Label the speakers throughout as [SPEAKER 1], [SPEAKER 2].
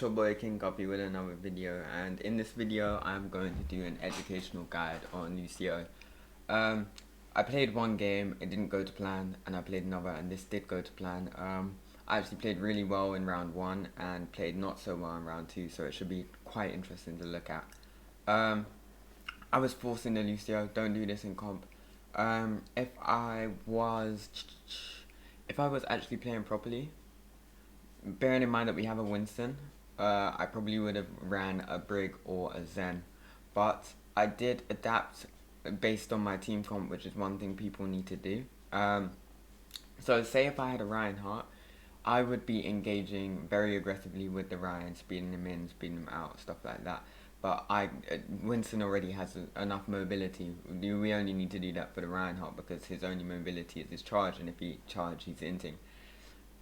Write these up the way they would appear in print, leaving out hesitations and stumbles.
[SPEAKER 1] Your boy King Copy with another video, and in this video I'm going to do an educational guide on Lucio. Um, I played one game, it didn't go to plan, and I played another and this did go to plan. I actually played really well in round 1 and played not so well in round 2, so it should be quite interesting to look at. I was forcing the Lucio, don't do this in comp. If I was actually playing properly, bearing in mind that we have a Winston, I probably would have ran a Brig or a Zen, but I did adapt based on my team comp, which is one thing people need to do. So say if I had a Reinhardt, I would be engaging very aggressively with the Ryan, speeding him in, speeding him out, stuff like that. But Winston already has enough mobility. We only need to do that for the Reinhardt because his only mobility is his charge, and if he charge, he's inting.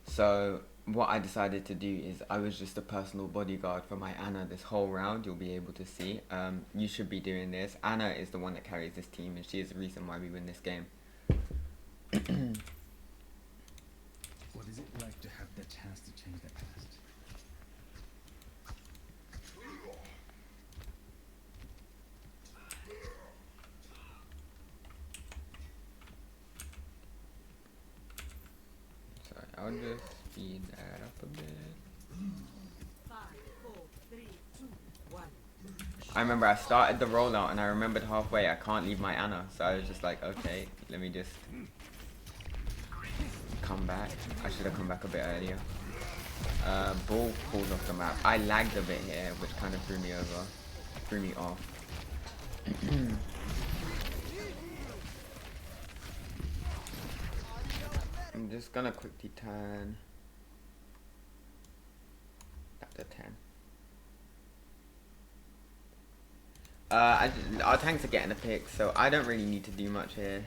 [SPEAKER 1] So what I decided to do is I was just a personal bodyguard for my Anna this whole round. You'll be able to see. You should be doing this. Anna is the one that carries this team, and she is the reason why we win this game.
[SPEAKER 2] What is it like to have the chance to change the past?
[SPEAKER 1] Sorry, I'll just speed that up a bit.
[SPEAKER 3] 5, 4, 3, 2, 1.
[SPEAKER 1] I remember I started the rollout and I remembered halfway I can't leave my Anna, so I was just like, okay, let me just come back. I should have come back a bit earlier. Ball falls off the map. I lagged a bit here, which kind of threw me off. I'm just gonna quickly turn that to 10. Our tanks are getting a pick, so I don't really need to do much here.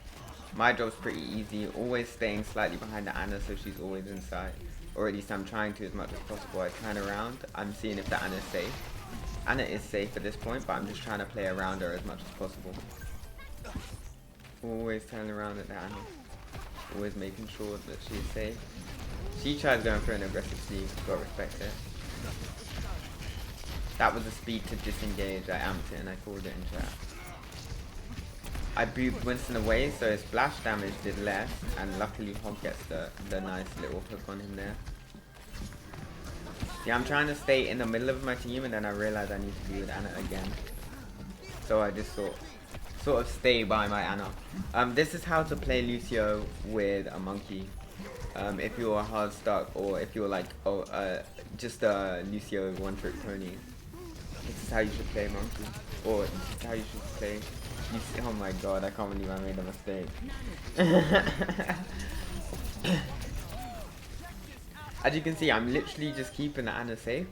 [SPEAKER 1] My job's pretty easy, always staying slightly behind the Anna so she's always in sight. Or at least I'm trying to as much as possible. I turn around, I'm seeing if the Anna's safe. Anna is safe at this point, but I'm just trying to play around her as much as possible. Always turning around at the Anna. Always making sure that she's safe. She tries going for an aggressive sneak, gotta respect it. That was a speed to disengage. I amped it and I called it in chat. I booped Winston away, so his splash damage did less, and luckily Hog gets the nice little hook on him there. Yeah, I'm trying to stay in the middle of my team, and then I realize I need to be with Anna again. So I just sort of stay by my Anna. This is how to play Lucio with a monkey. If you're a hard stuck, or if you're like just a Lucio one-trick pony. This is how you should play monkey, or this is how you should play. Oh my god, I can't believe I made a mistake. As you can see, I'm literally just keeping the Anna safe.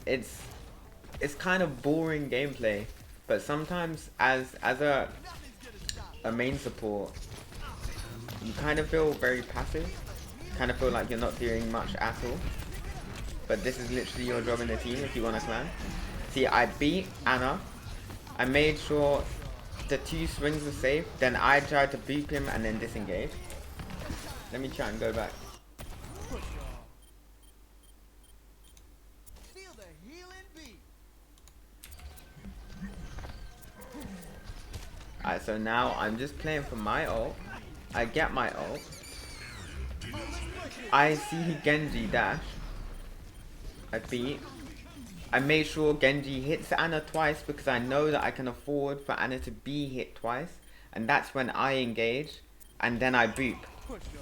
[SPEAKER 1] It's kind of boring gameplay, but sometimes as a main support, you kind of feel very passive. Kind of feel like you're not doing much at all. But this is literally your job in the team if you want to clan. See, I beat Anna. I made sure the 2 swings were safe. Then I tried to beep him and then disengage. Let me try and go back. Alright, so now I'm just playing for my ult. I get my ult. I see Genji dash. I beat. I made sure Genji hits Anna twice because I know that I can afford for Anna to be hit twice. And that's when I engage. And then I boop.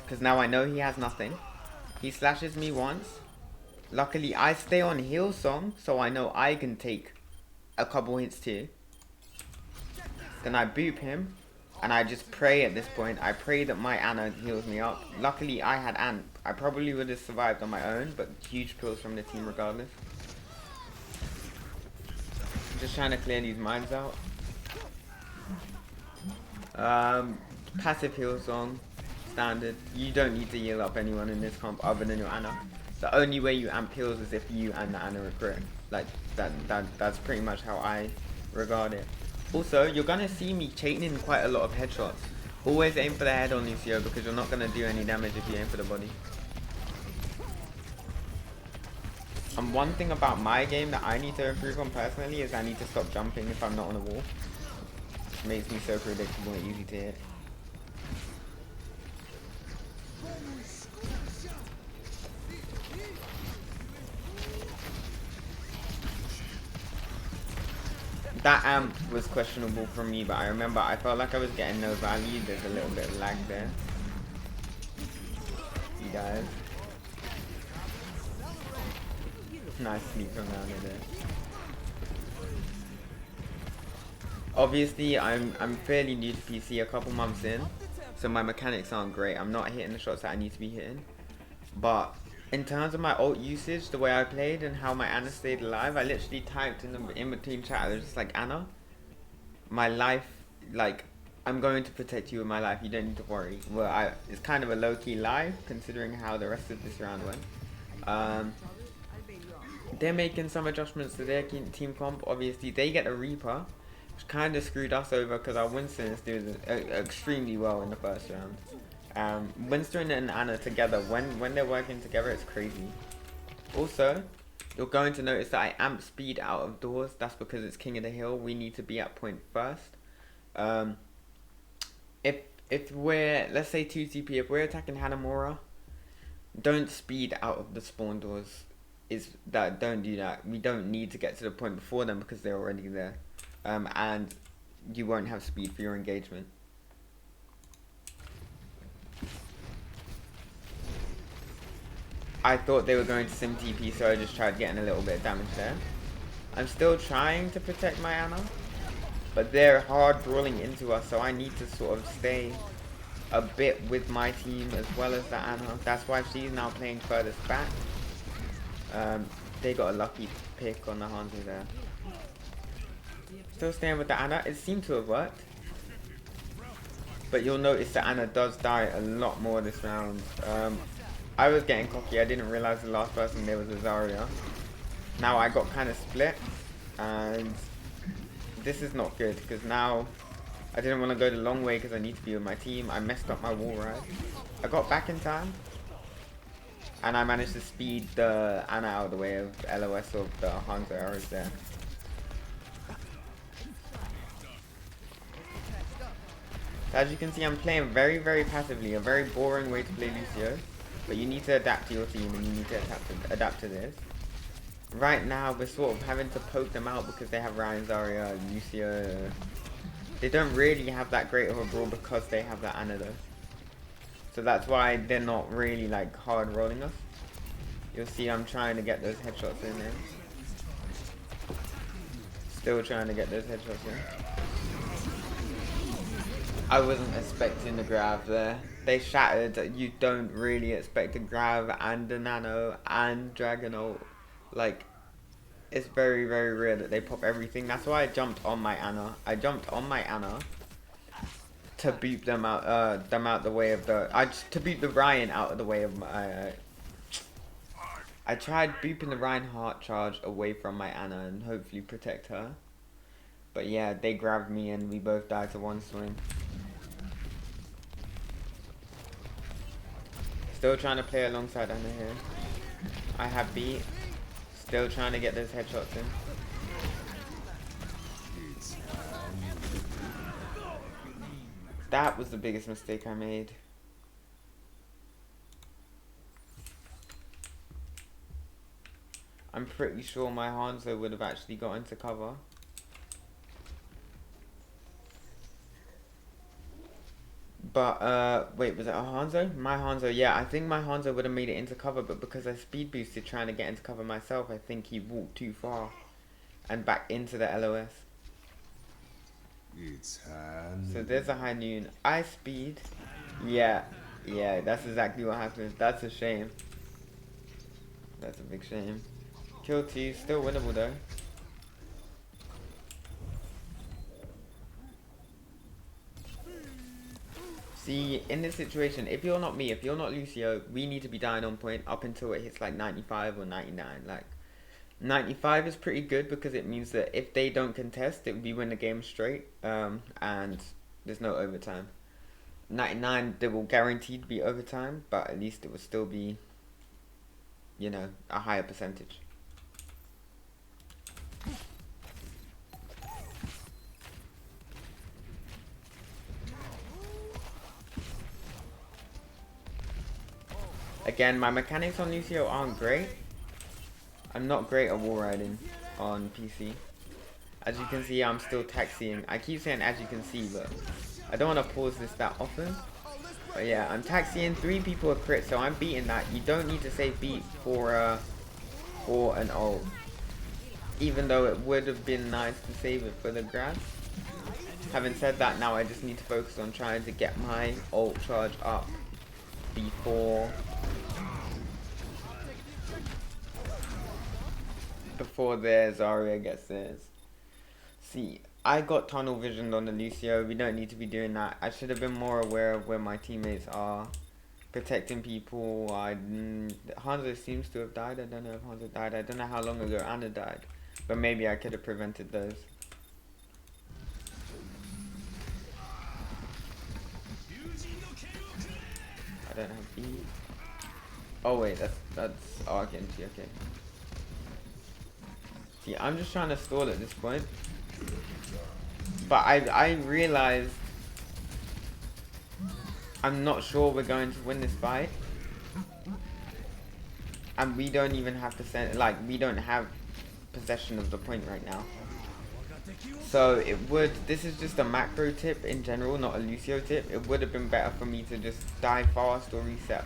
[SPEAKER 1] Because now I know he has nothing. He slashes me once. Luckily I stay on heal song, so I know I can take a couple hits too. Then I boop him. And I just pray at this point. I pray that my Anna heals me up. Luckily I had Ant. I probably would have survived on my own, but huge pills from the team regardless. Just trying to clear these mines out. Passive heal song, standard. You don't need to heal up anyone in this comp other than your Anna. The only way you amp heals is if you and the Anna are crit. Like that's pretty much how I regard it. Also, you're gonna see me chaining quite a lot of headshots. Always aim for the head on Lucio because you're not gonna do any damage if you aim for the body. And one thing about my game that I need to improve on personally is I need to stop jumping if I'm not on a wall. It makes me so predictable and easy to hit. That amp was questionable for me, but I remember I felt like I was getting no value. There's a little bit of lag there. You guys. Nice sleep from down there. Obviously, I'm fairly new to PC, a couple months in, so my mechanics aren't great. I'm not hitting the shots that I need to be hitting. But in terms of my ult usage, the way I played and how my Anna stayed alive, I literally typed in between chat. I was just like, Anna, my life, like, I'm going to protect you with my life. You don't need to worry. Well, it's kind of a low-key lie considering how the rest of this round went. They're making some adjustments to their team comp. Obviously, they get a Reaper, which kind of screwed us over because our Winston is doing extremely well in the first round. Winston and Anna together, when they're working together, it's crazy. Also, you're going to notice that I amp speed out of doors. That's because it's King of the Hill. We need to be at point first. If we're, let's say 2TP, if we're attacking Hanamura, don't speed out of the spawn doors. Don't do that. We don't need to get to the point before them because they're already there. And you won't have speed for your engagement. I thought they were going to sim TP, so I just tried getting a little bit of damage there. I'm still trying to protect my Anna, but they're hard brawling into us, so I need to sort of stay a bit with my team as well as the Anna. That's why she's now playing furthest back. They got a lucky pick on the Hanzo there. Still staying with the Anna. It seemed to have worked. But you'll notice that Anna does die a lot more this round. I was getting cocky. I didn't realize the last person there was a Zarya. Now I got kind of split. And this is not good because now I didn't want to go the long way because I need to be with my team. I messed up my wall ride. I got back in time. And I managed to speed the Anna out of the way of LOS of the Hanzo arrows there. As you can see, I'm playing very, very passively. A very boring way to play Lucio. But you need to adapt to your team and you need to adapt to this. Right now, we're sort of having to poke them out because they have Ryan, Zarya, Lucio. They don't really have that great of a brawl because they have that Anna though. So that's why they're not really like hard rolling us. You'll see I'm trying to get those headshots in there. Still trying to get those headshots in. I wasn't expecting the grab there. They shattered. You don't really expect a grab and a nano and dragon ult. Like, it's very, very rare that they pop everything. That's why I jumped on my Anna. I jumped on my Anna to beat them out the way of to beat the Ryan out of the way of my I tried booping the Reinhardt charge away from my Anna and hopefully protect her. But yeah, they grabbed me and we both died to one swing. Still trying to play alongside Anna here. I have beat. Still trying to get those headshots in. That was the biggest mistake I made. I'm pretty sure my Hanzo would have actually got into cover. But, wait, was it a Hanzo? My Hanzo, yeah, I think my Hanzo would have made it into cover, but because I speed boosted trying to get into cover myself, I think he walked too far and back into the LOS. So there's a high noon. I speed. Yeah, that's exactly what happened. That's a shame. That's a big shame. Kill 2, still winnable though. See, in this situation, if you're not me, if you're not Lucio, we need to be dying on point up until it hits like 95 or 99. Like, 95 is pretty good because it means that if they don't contest, it would be win the game straight, and there's no overtime. 99, there will guaranteed be overtime, but at least it will still be, you know, a higher percentage. Again, my mechanics on Lucio aren't great. I'm not great at wall riding on PC. As you can see, I'm still taxiing. I keep saying as you can see, but I don't want to pause this that often. But yeah, I'm taxiing 3 people a crit, so I'm beating that. You don't need to say beat for an ult. Even though it would have been nice to save it for the grab. Having said that, now I just need to focus on trying to get my ult charge up before their Zarya gets theirs. See, I got tunnel visioned on the Lucio. We don't need to be doing that. I should have been more aware of where my teammates are. Protecting people. Hanzo seems to have died. I don't know if Hanzo died. I don't know how long ago Anna died. But maybe I could have prevented those. I don't have B. Oh wait, that's Argenti, okay. See, I'm just trying to stall at this point. But I realized I'm not sure we're going to win this fight. And we don't even have to send, like, we don't have possession of the point right now. So it would, this is just a macro tip in general, not a Lucio tip. It would have been better for me to just die fast or reset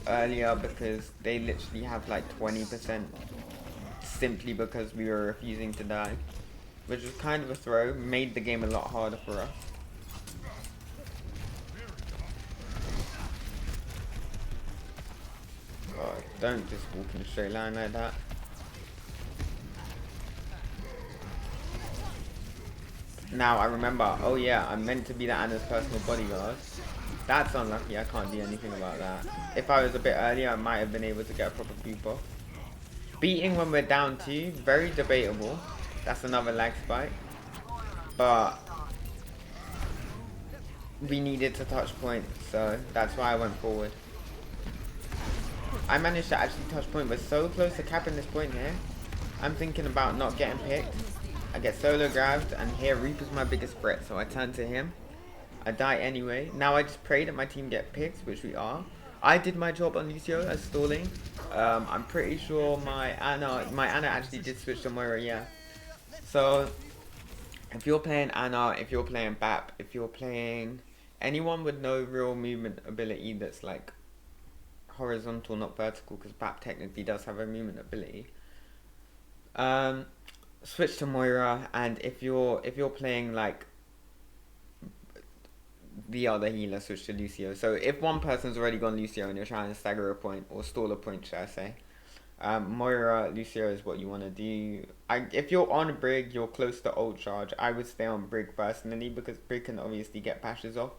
[SPEAKER 1] earlier, because they literally have like 20% simply because we were refusing to die. Which was kind of a throw, made the game a lot harder for us. God, don't just walk in a straight line like that. Now I remember, oh yeah, I'm meant to be the Anna's personal bodyguard. That's unlucky, I can't do anything about that. If I was a bit earlier, I might have been able to get a proper boop off. Beating when we're down 2, very debatable. That's another lag spike. But we needed to touch point, so that's why I went forward. I managed to actually touch point. We're so close to capping this point here. I'm thinking about not getting picked. I get solo grabbed, and here Reaper's my biggest threat, so I turn to him. I die anyway. Now I just pray that my team get picked, which we are. I did my job on Lucio as stalling. I'm pretty sure my Anna actually did switch to Moira, yeah. So if you're playing Anna, if you're playing Bap, if you're playing anyone with no real movement ability that's like horizontal, not vertical, because Bap technically does have a movement ability. Switch to Moira, and if you're playing like the other healer, switch to Lucio. So if one person's already gone Lucio and you're trying to stagger a point or stall a point, should I say, Moira, Lucio is what you want to do. If you're on Brig, you're close to ult charge. I would stay on Brig personally, because Brig can obviously get pashes off.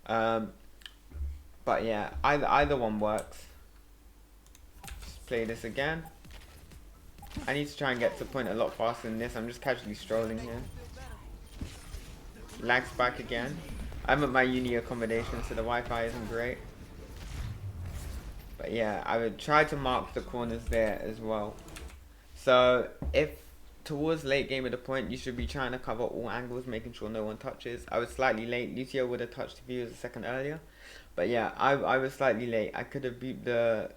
[SPEAKER 1] But yeah, either one works. Just play this again. I need to try and get to point a lot faster than this. I'm just casually strolling here. Lags back again. I'm at my uni accommodation, so the Wi-Fi isn't great. But yeah, I would try to mark the corners there as well. So if towards late game of the point, you should be trying to cover all angles, making sure no one touches. I was slightly late. Lucio would have touched if he was a second earlier. But yeah, I was slightly late. I could have beat the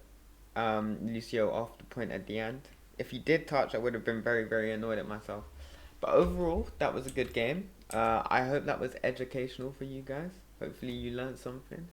[SPEAKER 1] Lucio off the point at the end. If he did touch, I would have been very, very annoyed at myself. But overall, that was a good game. I hope that was educational for you guys. Hopefully you learned something.